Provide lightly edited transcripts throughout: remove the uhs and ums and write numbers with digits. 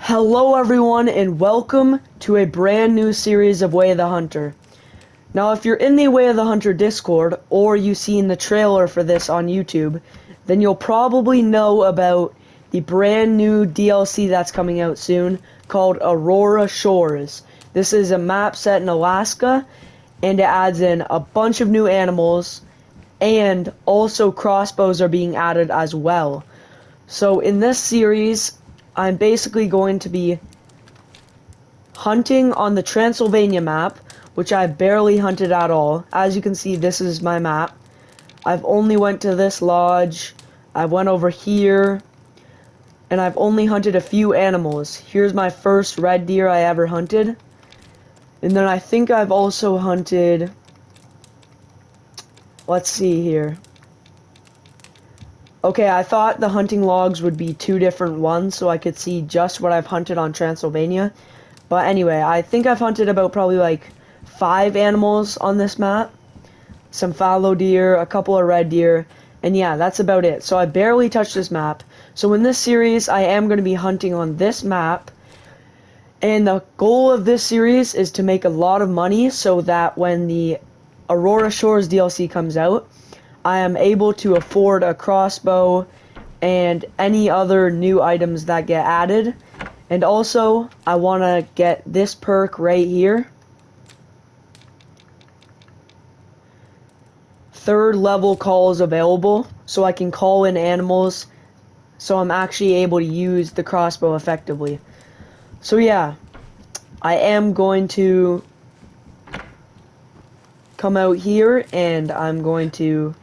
Hello everyone and welcome to a brand new series of Way of the Hunter. Now if you're in the Way of the Hunter Discord or you've seen the trailer for this on YouTube, then you'll probably know about the brand new DLC that's coming out soon called Aurora Shores. This is a map set in Alaska and it adds in a bunch of new animals and also crossbows are being added as well. So in this series I'm basically going to be hunting on the Transylvania map, which I barely hunted at all. As you can see, this is my map. I've only went to this lodge, I went over here, and I've only hunted a few animals. Here's my first red deer I ever hunted. And then I think I've also hunted, let's see here. Okay, I thought the hunting logs would be two different ones so I could see just what I've hunted on Transylvania. But anyway, I think I've hunted about probably like 5 animals on this map. Some fallow deer, a couple of red deer, and yeah, that's about it. So I barely touched this map. So in this series, I am going to be hunting on this map. And the goal of this series is to make a lot of money so that when the Aurora Shores DLC comes out, I am able to afford a crossbow and any other new items that get added. And also, I want to get this perk right here. 3rd level calls available, so I can call in animals, so I'm actually able to use the crossbow effectively. So yeah, I am going to come out here and I'm going to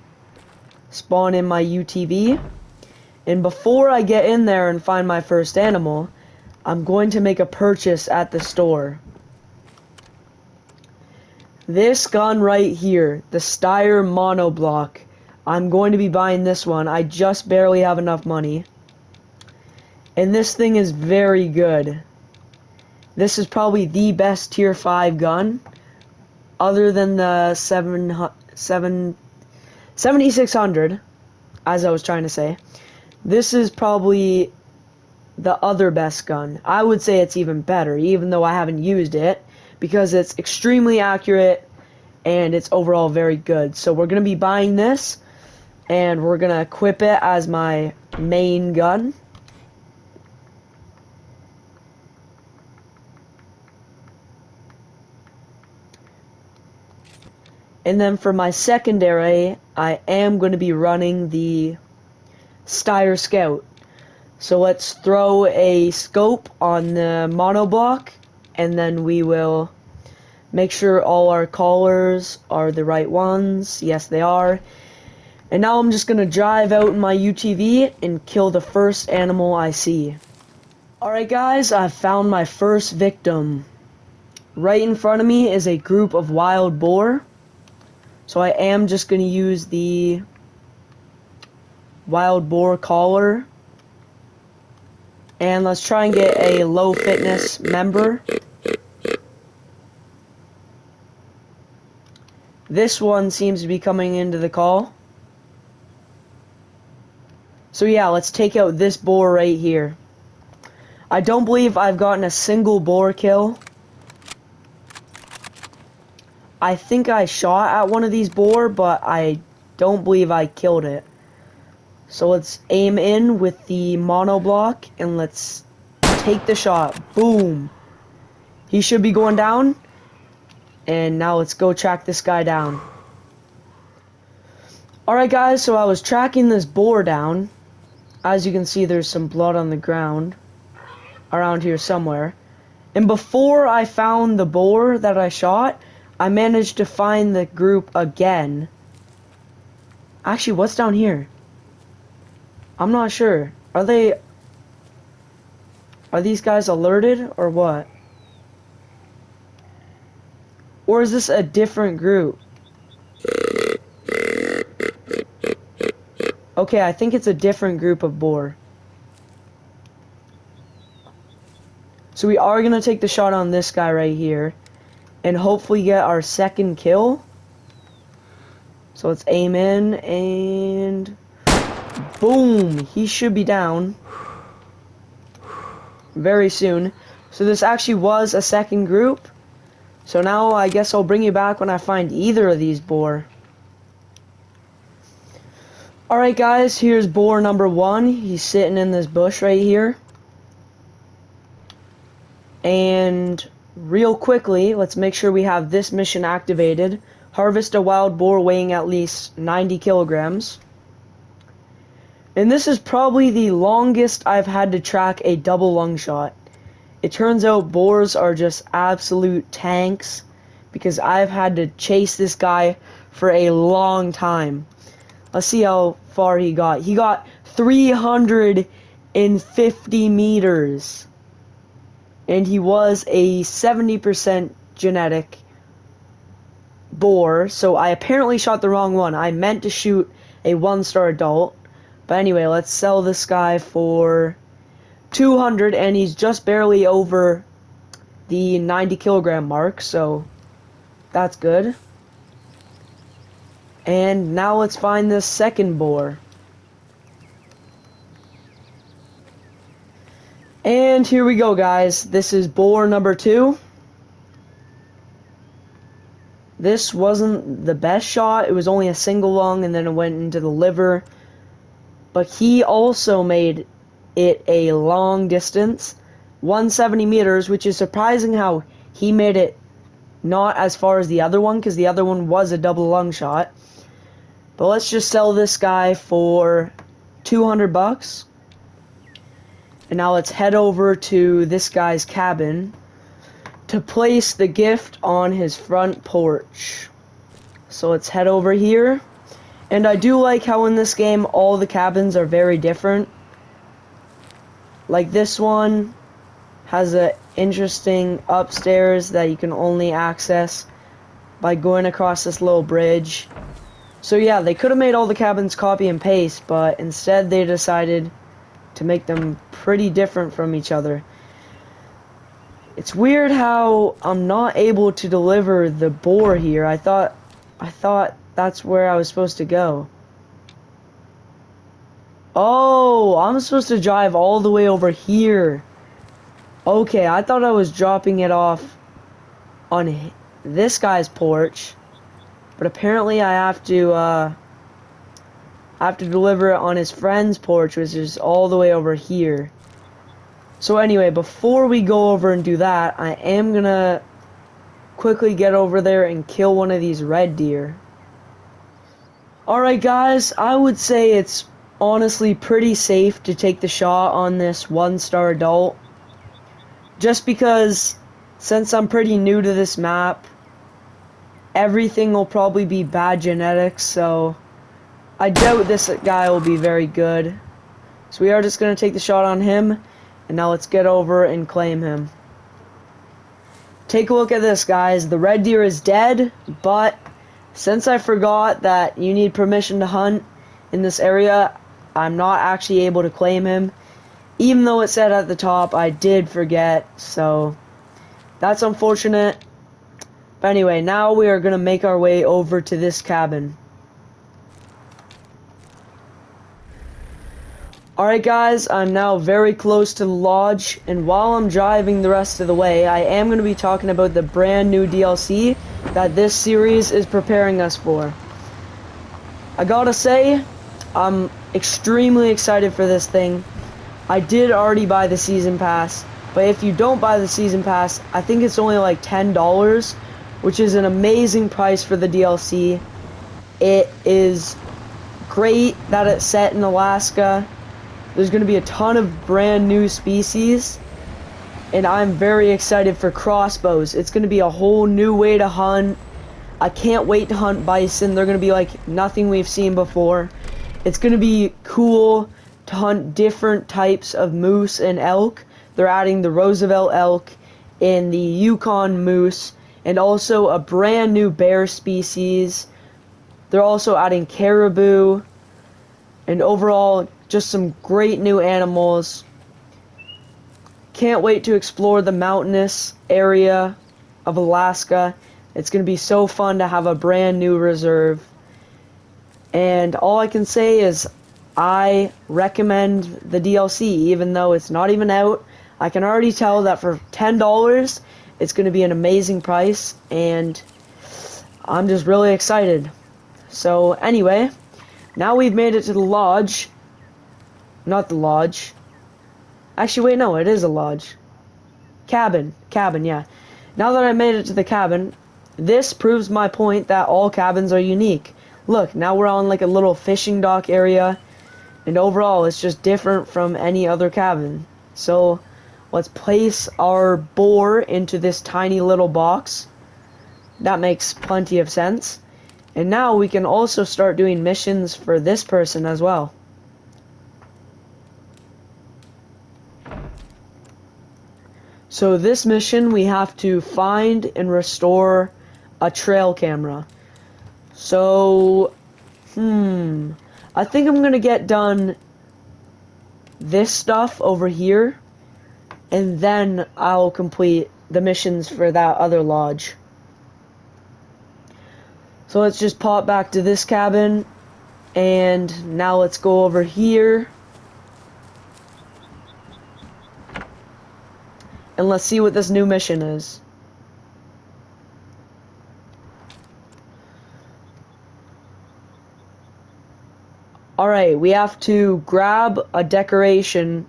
spawn in my UTV, and before I get in there and find my first animal, I'm going to make a purchase at the store. This gun right here, the Steyr monoblock, I'm going to be buying this one. I just barely have enough money, and this thing is very good. This is probably the best tier 5 gun other than the 7600, as I was trying to say. This is probably the other best gun. I would say it's even better, even though I haven't used it, because it's extremely accurate and it's overall very good. So we're going to be buying this, and we're going to equip it as my main gun. And then for my secondary, I am going to be running the Steyr Scout. So let's throw a scope on the monoblock, and then we will make sure all our collars are the right ones. Yes, they are. And now I'm just going to drive out in my UTV and kill the first animal I see. Alright guys, I've found my first victim. Right in front of me is a group of wild boar. So I am just going to use the wild boar collar. And let's try and get a low fitness member. This one seems to be coming into the call. So yeah, let's take out this boar right here. I don't believe I've gotten a single boar kill. I think I shot at one of these boar, but I don't believe I killed it. So let's aim in with the monoblock and let's take the shot. Boom. He should be going down. And now let's go track this guy down. Alright guys, so I was tracking this boar down. As you can see, there's some blood on the ground around here somewhere. And before I found the boar that I shot, I managed to find the group again. Actually, what's down here? I'm not sure. Are these guys alerted or what? Or is this a different group? Okay, I think it's a different group of boar. So we are going to take the shot on this guy right here. And hopefully get our second kill. So let's aim in and boom, he should be down. very soon. So this actually was a second group. So now I guess I'll bring you back when I find either of these boar. Alright guys, here's boar number 1. He's sitting in this bush right here. And real quickly, let's make sure we have this mission activated. Harvest a wild boar weighing at least 90 kilograms. And this is probably the longest I've had to track a double lung shot. It turns out boars are just absolute tanks because I've had to chase this guy for a long time. Let's see how far he got. He got 350 meters. And he was a 70% genetic boar. So I apparently shot the wrong one. I meant to shoot a 1-star adult. But anyway, let's sell this guy for 200, and he's just barely over the 90 kilogram mark, so that's good. And now let's find this second boar. And here we go, guys. This is boar number 2. This wasn't the best shot. It was only a single lung, and then it went into the liver. But he also made it a long distance, 170 meters, which is surprising how he made it not as far as the other one, because the other one was a double lung shot. But let's just sell this guy for 200 bucks. And now let's head over to this guy's cabin to place the gift on his front porch. So let's head over here. And I do like how in this game all the cabins are very different. Like this one has a interesting upstairs that you can only access by going across this little bridge. So yeah, they could have made all the cabins copy and paste, but instead they decided to make them pretty different from each other. It's weird how I'm not able to deliver the boar here. I thought that's where I was supposed to go. Oh, I'm supposed to drive all the way over here. Okay, I thought I was dropping it off on this guy's porch, but apparently I have to deliver it on his friend's porch, which is all the way over here. So anyway, before we go over and do that, I am gonna quickly get over there and kill one of these red deer. Alright guys, I would say it's honestly pretty safe to take the shot on this 1-star adult. Just because, since I'm pretty new to this map, everything will probably be bad genetics, so I doubt this guy will be very good. So we are just going to take the shot on him, and now let's get over and claim him. Take a look at this, guys. The red deer is dead, but since I forgot that you need permission to hunt in this area, I'm not actually able to claim him. Even though it said at the top, I did forget, so that's unfortunate. But anyway, now we are going to make our way over to this cabin. Alright guys, I'm now very close to the lodge, and while I'm driving the rest of the way, I am going to be talking about the brand new DLC that this series is preparing us for. I gotta say, I'm extremely excited for this thing. I did already buy the season pass, but if you don't buy the season pass, I think it's only like $10, which is an amazing price for the DLC. It is great that it's set in Alaska. There's going to be a ton of brand new species, and I'm very excited for crossbows. It's going to be a whole new way to hunt. I can't wait to hunt bison. They're going to be like nothing we've seen before. It's going to be cool to hunt different types of moose and elk. They're adding the Roosevelt elk and the Yukon moose, and also a brand new bear species. They're also adding caribou, and overall just some great new animals. Can't wait to explore the mountainous area of Alaska. It's going to be so fun to have a brand new reserve. And all I can say is I recommend the DLC, even though it's not even out. I can already tell that for $10, it's going to be an amazing price, and I'm just really excited. So anyway, now we've made it to the lodge. Not the lodge. Actually, wait, no, it is a lodge. Cabin, yeah. Now that I made it to the cabin, this proves my point that all cabins are unique. Look, now we're on like a little fishing dock area, and overall it's just different from any other cabin. So let's place our boar into this tiny little box. That makes plenty of sense. And now we can also start doing missions for this person as well. So this mission, we have to find and restore a trail camera. So, I think I'm gonna get done this stuff over here, and then I'll complete the missions for that other lodge. So let's just pop back to this cabin, and now let's go over here. And let's see what this new mission is. Alright, we have to grab a decoration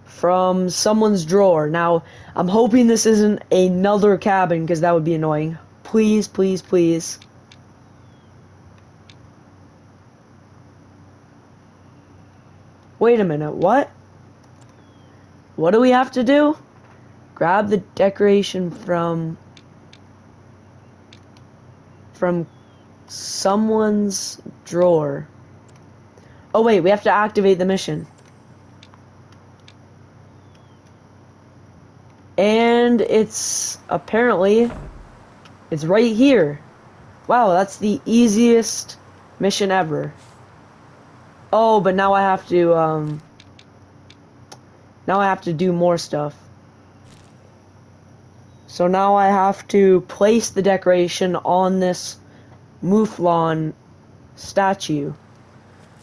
from someone's drawer. Now, I'm hoping this isn't another cabin, because that would be annoying. Please, please, please. Wait a minute, what? What do we have to do? Grab the decoration from someone's drawer. Oh wait, we have to activate the mission. And it's apparently it's right here. Wow, that's the easiest mission ever. Oh, but now I have to do more stuff. So now I have to place the decoration on this mouflon statue.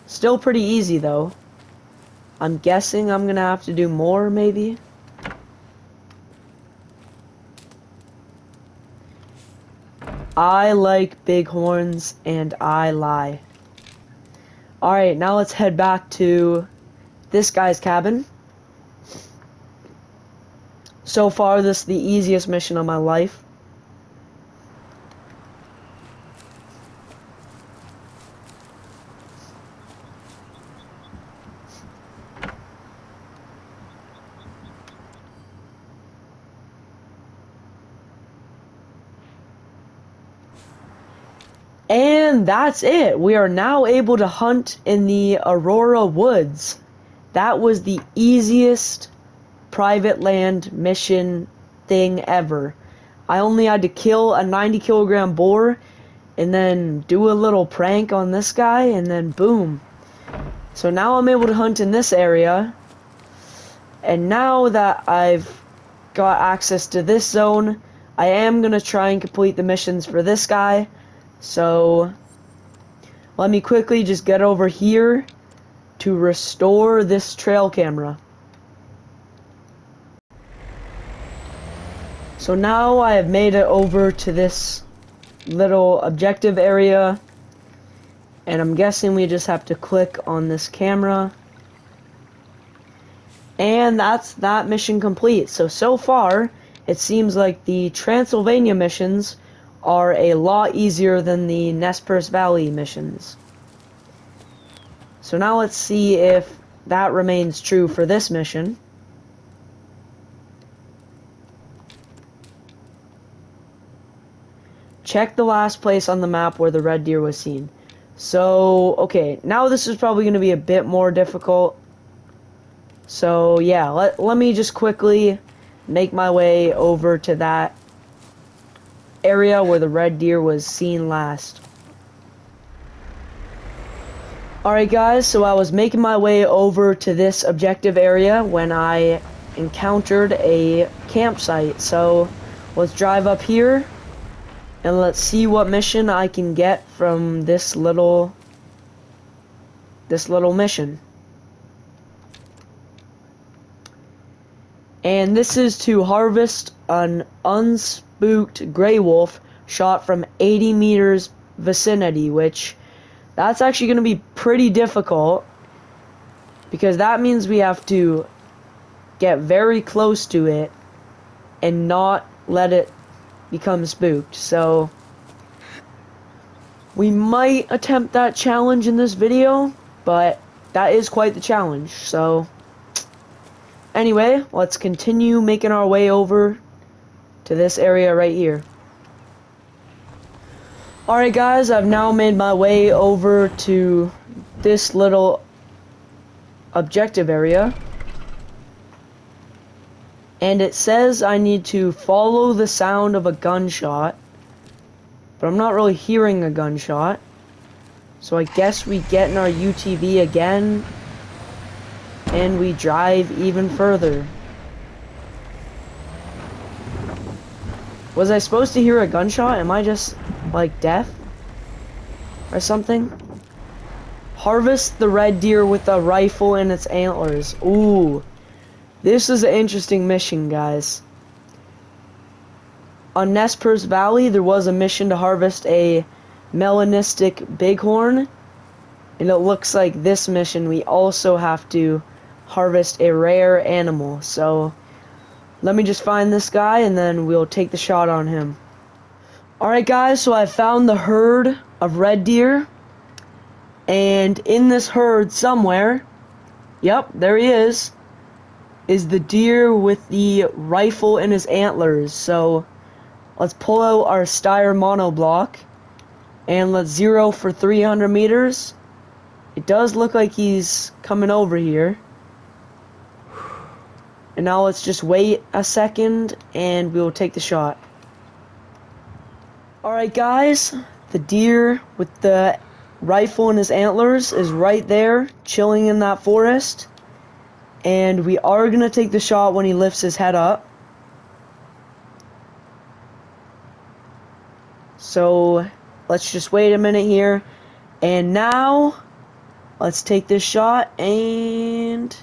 Still pretty easy though. I'm guessing I'm gonna have to do more, maybe. I like bighorns and I lie. Alright, now let's head back to this guy's cabin. So far, this is the easiest mission of my life. And that's it. We are now able to hunt in the Aurora woods. That was the easiest private land mission thing ever. I only had to kill a 90-kilogram boar and then do a little prank on this guy, and then boom. So now I'm able to hunt in this area, and now that I've got access to this zone, I am gonna try and complete the missions for this guy. So let me quickly just get over here to restore this trail camera. So now I have made it over to this little objective area, and I'm guessing we just have to click on this camera, and that's that mission complete. So far it seems like the Transylvania missions are a lot easier than the Nez Perce Valley missions. So now let's see if that remains true for this mission. Check the last place on the map where the red deer was seen. So, okay, now this is probably going to be a bit more difficult. So, yeah, let me just quickly make my way over to that area where the red deer was seen last. Alright guys, so I was making my way over to this objective area when I encountered a campsite. So, let's drive up here. And let's see what mission I can get from this little mission. And this is to harvest an unspooked gray wolf shot from 80 meters vicinity, which that's actually going to be pretty difficult, because that means we have to get very close to it and not let it become spooked. So we might attempt that challenge in this video, but that is quite the challenge. So anyway, let's continue making our way over to this area right here. Alright guys, I've now made my way over to this little objective area. And it says I need to follow the sound of a gunshot. But I'm not really hearing a gunshot. So I guess we get in our UTV again. And we drive even further. Was I supposed to hear a gunshot? Am I just, like, deaf? Or something? Harvest the red deer with a rifle and its antlers. Ooh. This is an interesting mission, guys. On Nez Perce Valley, there was a mission to harvest a melanistic bighorn. And it looks like this mission, we also have to harvest a rare animal. So let me just find this guy and then we'll take the shot on him. Alright guys, so I found the herd of red deer. And in this herd somewhere, yep, there he is the deer with the rifle in his antlers. So let's pull out our Steyr monoblock and let's zero for 300 meters. It does look like he's coming over here. And now let's just wait a second and we'll take the shot. Alright guys, the deer with the rifle in his antlers is right there, chilling in that forest. And we are going to take the shot when he lifts his head up. So let's just wait a minute here. And now let's take this shot and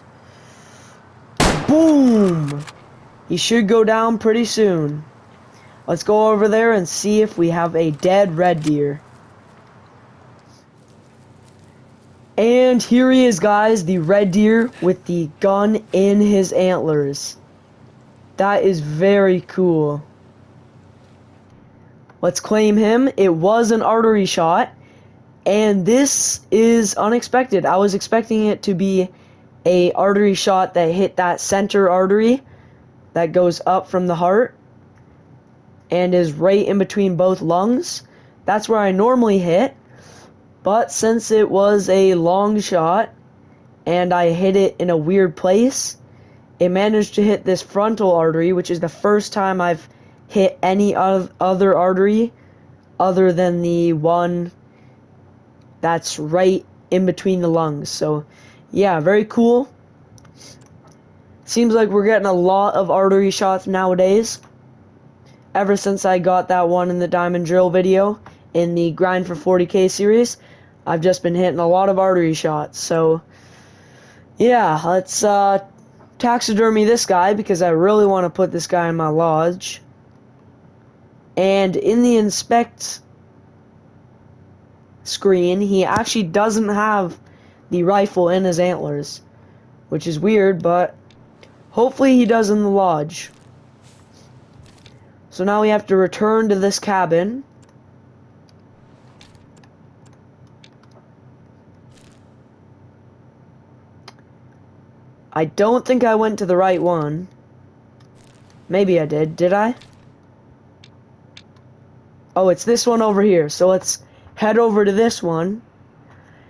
boom! He should go down pretty soon. Let's go over there and see if we have a dead red deer. And here he is, guys, the red deer with the gun in his antlers. That is very cool. Let's claim him. It was an artery shot, and this is unexpected. I was expecting it to be a artery shot that hit that center artery that goes up from the heart and is right in between both lungs. That's where I normally hit. But since it was a long shot and I hit it in a weird place, it managed to hit this frontal artery, which is the first time I've hit any other artery other than the one that's right in between the lungs. So yeah, very cool. Seems like we're getting a lot of artery shots nowadays. Ever since I got that one in the diamond drill video in the grind for 40k series, I've just been hitting a lot of artery shots. So yeah, let's taxidermy this guy because I really want to put this guy in my lodge. And in the inspect screen, he actually doesn't have the rifle in his antlers, which is weird, but hopefully he does in the lodge. So now we have to return to this cabin. I don't think I went to the right one. Maybe I did I? Oh, it's this one over here. So let's head over to this one.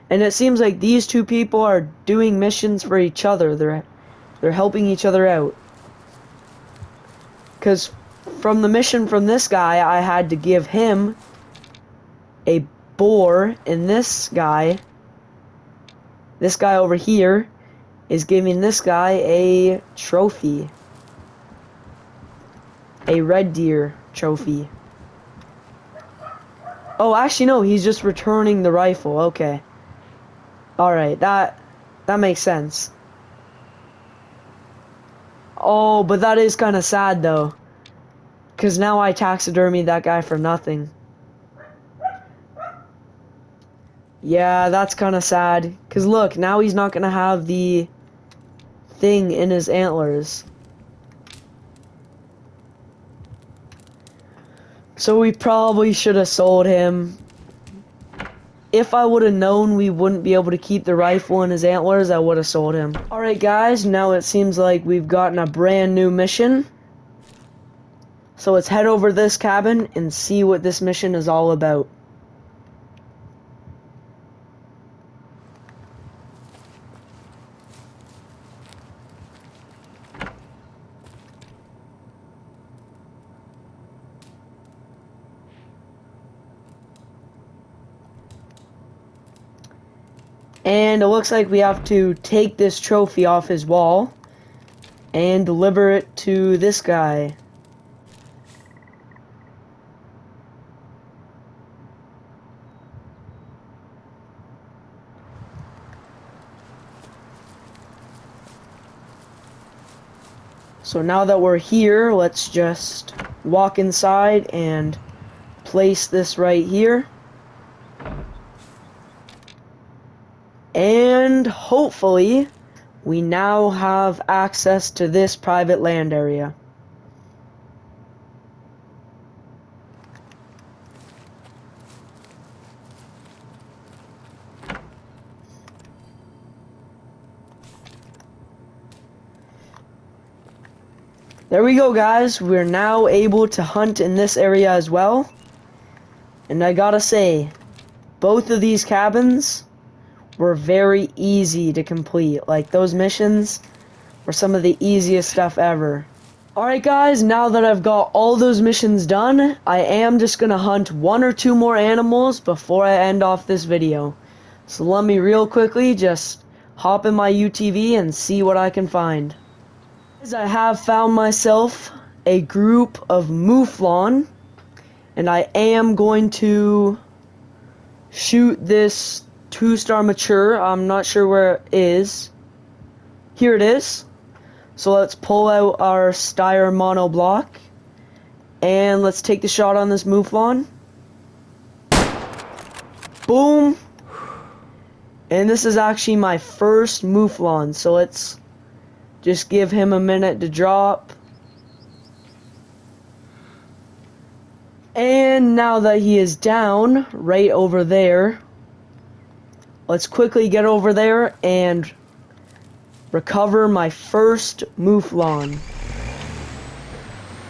And it seems like these two people are doing missions for each other. They're helping each other out. Because from the mission from this guy, I had to give him a boar, and this guy over here is giving this guy a trophy. A red deer trophy. Oh, actually no, he's just returning the rifle. Okay. Alright, that makes sense. Oh, but that is kind of sad though. Because now I taxidermied that guy for nothing. Yeah, that's kind of sad. Because look, now he's not going to have the thing in his antlers. So we probably should have sold him. If I would have known we wouldn't be able to keep the rifle in his antlers, I would have sold him. Alright guys, now it seems like we've gotten a brand new mission. So let's head over to this cabin and see what this mission is all about. And it looks like we have to take this trophy off his wall and deliver it to this guy. So now that we're here, let's just walk inside and place this right here. And hopefully, we now have access to this private land area. There we go, guys. We're now able to hunt in this area as well. And I gotta say, both of these cabins were very easy to complete. Like, those missions were some of the easiest stuff ever. Alright guys, now that I've got all those missions done, I am just gonna hunt 1 or 2 more animals before I end off this video. So let me real quickly just hop in my UTV and see what I can find. I have found myself a group of mouflon, and I am going to shoot this 2-star mature. I'm not sure where it is. Here it is. So let's pull out our Steyr monoblock and let's take the shot on this mouflon. Boom. And this is actually my first mouflon, so let's just give him a minute to drop. And now that he is down right over there, let's quickly get over there and recover my first mouflon.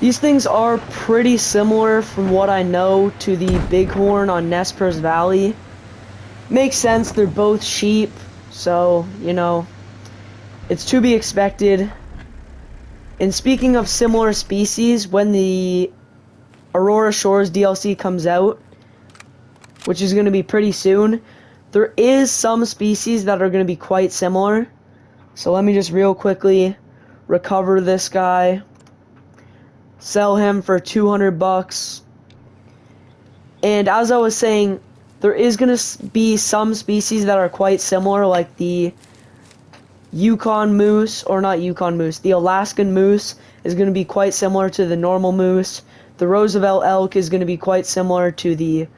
These things are pretty similar from what I know to the bighorn on Nez Perce Valley. Makes sense, they're both sheep, so, you know, it's to be expected. And speaking of similar species, when the Aurora Shores DLC comes out, which is going to be pretty soon, there is some species that are going to be quite similar. So let me just real quickly recover this guy, sell him for 200 bucks. And as I was saying, there is going to be some species that are quite similar, like the Yukon moose, or not Yukon moose, the Alaskan moose is going to be quite similar to the normal moose. The Roosevelt elk is going to be quite similar to the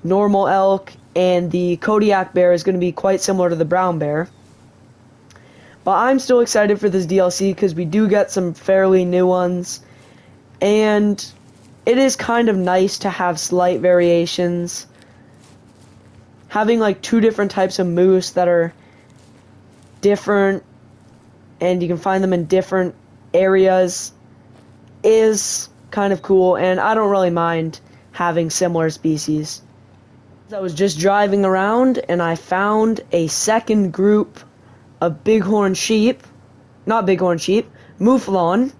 normal elk, and the Kodiak bear is going to be quite similar to the brown bear. But I'm still excited for this DLC because we do get some fairly new ones, and it is kind of nice to have slight variations. Having like 2 different types of moose that are different, and you can find them in different areas, is kind of cool, and I don't really mind having similar species. I was just driving around and I found a second group of bighorn sheep, not bighorn sheep, mouflon,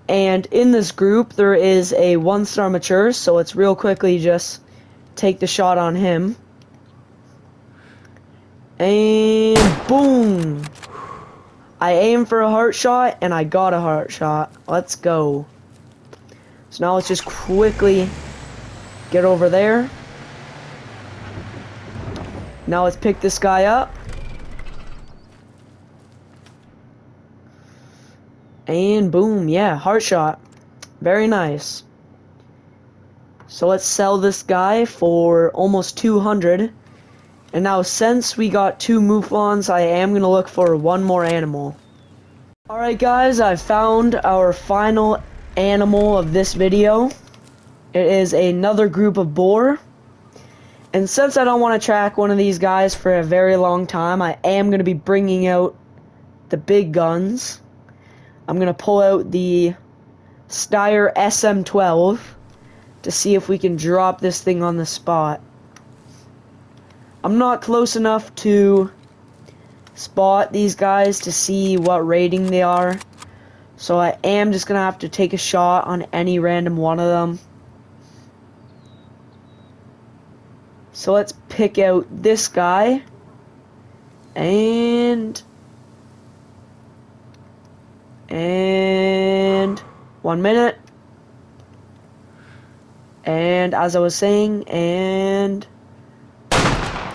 and in this group there is a 1-star mature, so let's real quickly just take the shot on him. And boom! I aimed for a heart shot and I got a heart shot. Let's go. So now let's just quickly get over there. Now let's pick this guy up. And boom, yeah, heart shot. Very nice. So let's sell this guy for almost 200. And now since we got 2 mouflons, I am going to look for one more animal. Alright guys, I found our final animal of this video. It is another group of boar. And since I don't want to track one of these guys for a very long time, I am going to be bringing out the big guns. I'm going to pull out the Steyr SM-12 to see if we can drop this thing on the spot. I'm not close enough to spot these guys to see what rating they are, so I am just going to have to take a shot on any random one of them. So let's pick out this guy, and 1 minute, and as I was saying, and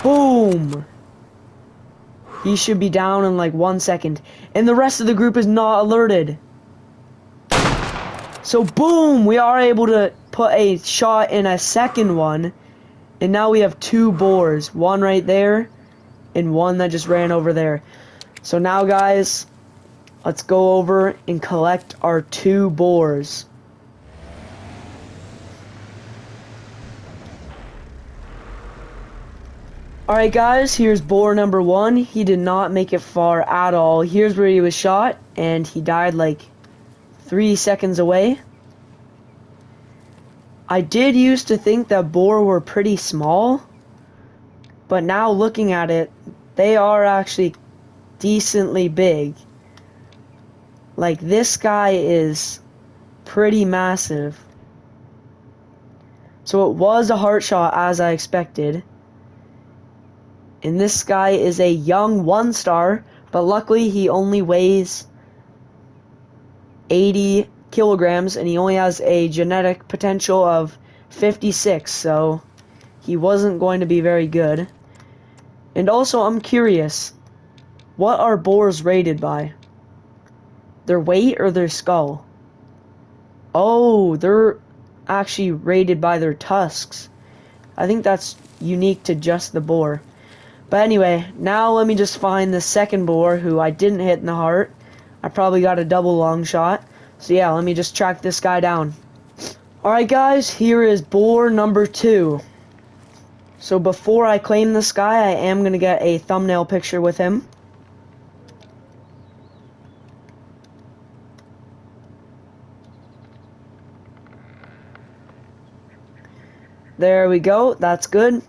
boom! He should be down in like 1 second, and the rest of the group is not alerted. So boom, we are able to put a shot in a second one, and now we have 2 boars, one right there and one that just ran over there. So now guys, let's go over and collect our 2 boars. Alright guys, here's boar number 1. He did not make it far at all. Here's where he was shot, and he died like 3 seconds away. I did used to think that boar were pretty small, but now looking at it, they are actually decently big. Like, this guy is pretty massive. So it was a heart shot as I expected. And this guy is a young 1-star, but luckily he only weighs 80 kilograms and he only has a genetic potential of 56, so he wasn't going to be very good. And also, I'm curious, what are boars rated by? Their weight or their skull? Oh, they're actually rated by their tusks. I think that's unique to just the boar. But anyway, now let me just find the second boar who I didn't hit in the heart. I probably got a double long shot. So yeah, let me just track this guy down. Alright guys, here is boar number 2. So before I claim this guy, I am going to get a thumbnail picture with him. There we go, that's good.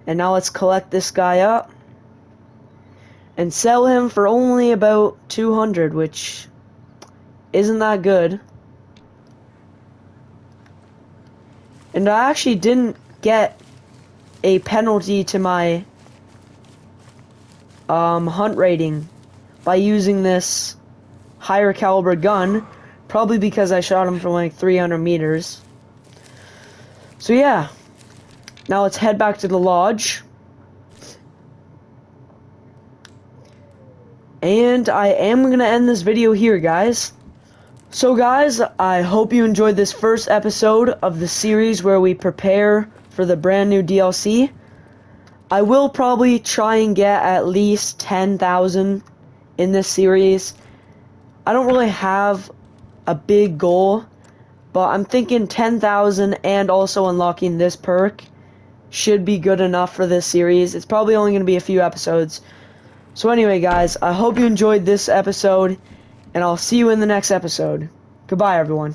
And now let's collect this guy up and sell him for only about 200, which isn't that good. And I actually didn't get a penalty to my hunt rating by using this higher caliber gun, probably because I shot him from like 300 meters. So yeah, now let's head back to the lodge. And I am going to end this video here, guys. So guys, I hope you enjoyed this first episode of the series where we prepare for the brand new DLC. I will probably try and get at least 10,000 in this series. I don't really have a big goal, but I'm thinking 10,000 and also unlocking this perk should be good enough for this series. It's probably only going to be a few episodes. So anyway guys, I hope you enjoyed this episode, and I'll see you in the next episode. Goodbye everyone.